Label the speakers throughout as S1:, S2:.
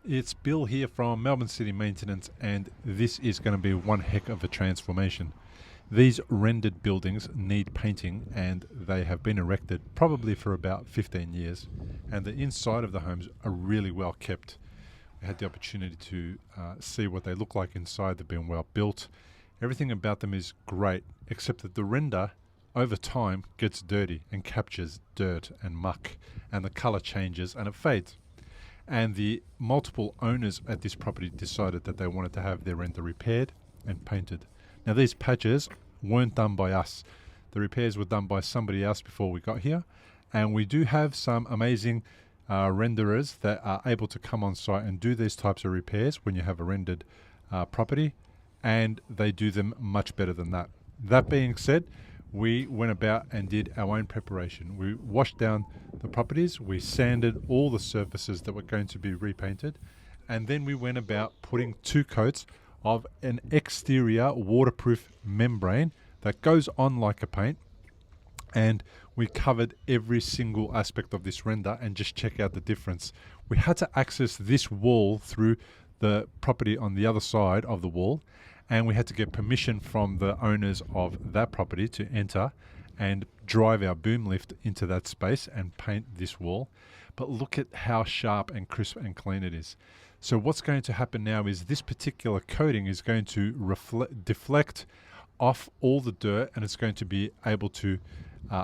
S1: It's Bill here from Melbourne City Maintenance, and this is going to be one heck of a transformation. These rendered buildings need painting, and they have been erected probably for about 15 years, and the inside of the homes are really well kept. We had the opportunity to see what they look like inside. They've been well built. Everything about them is great, except that the render over time gets dirty and captures dirt and muck, and the color changes and it fades. And the multiple owners at this property decided that they wanted to have their render repaired and painted. Now, these patches weren't done by us. The repairs were done by somebody else before we got here, and we do have some amazing renderers that are able to come on site and do these types of repairs when you have a rendered property, and they do them much better than that. That being said, we went about and did our own preparation. We washed down the properties, we sanded all the surfaces that were going to be repainted, and then we went about putting 2 coats of an exterior waterproof membrane that goes on like a paint, and we covered every single aspect of this render and just check out the difference. We had to access this wall through the property on the other side of the wall, and we had to get permission from the owners of that property to enter and drive our boom lift into that space and paint this wall. But look at how sharp and crisp and clean it is. So what's going to happen now is this particular coating is going to deflect off all the dirt, and it's going to be able to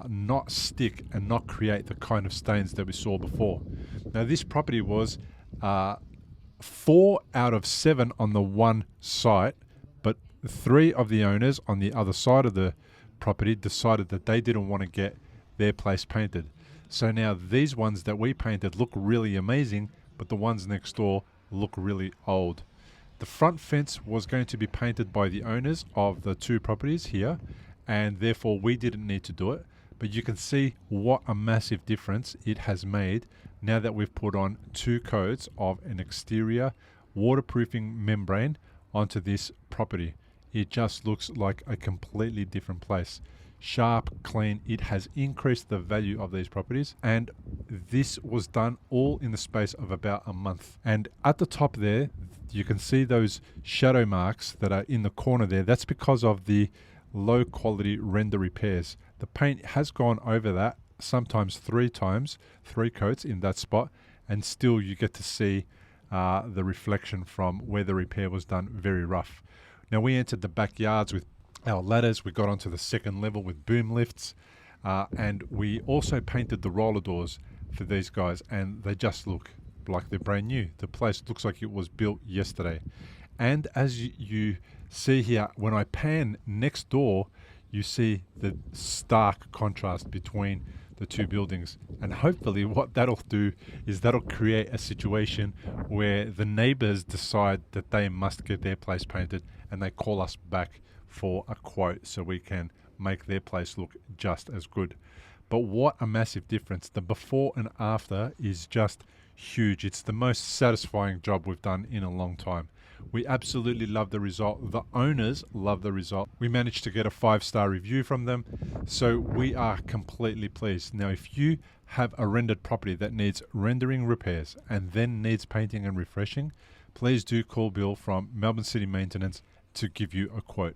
S1: not stick and not create the kind of stains that we saw before. Now, this property was 4 out of 7 on the one site, but 3 of the owners on the other side of the property decided that they didn't want to get their place painted. So now these ones that we painted look really amazing, but the ones next door look really old. The front fence was going to be painted by the owners of the 2 properties here, and therefore we didn't need to do it. But you can see what a massive difference it has made now that we've put on 2 coats of an exterior waterproofing membrane onto this property. It just looks like a completely different place. Sharp, clean. It has increased the value of these properties, and this was done all in the space of about a month. And at the top there, you can see those shadow marks that are in the corner there. That's because of the low quality render repairs. The paint has gone over that, sometimes 3 times, 3 coats in that spot, and still you get to see the reflection from where the repair was done very rough. Now, we entered the backyards with our ladders. We got onto the 2nd level with boom lifts, and we also painted the roller doors for these guys, and they just look like they're brand new. The place looks like it was built yesterday. And as you see here, when I pan next door, you see the stark contrast between the 2 buildings. And hopefully what that'll do is that'll create a situation where the neighbors decide that they must get their place painted, and they call us back for a quote so we can make their place look just as good. But what a massive difference. The before and after is just huge. It's the most satisfying job we've done in a long time. We absolutely love the result. The owners love the result. We managed to get a 5-star review from them, so we are completely pleased. Now, if you have a rendered property that needs rendering repairs and then needs painting and refreshing, please do call Bill from Melbourne City Maintenance to give you a quote.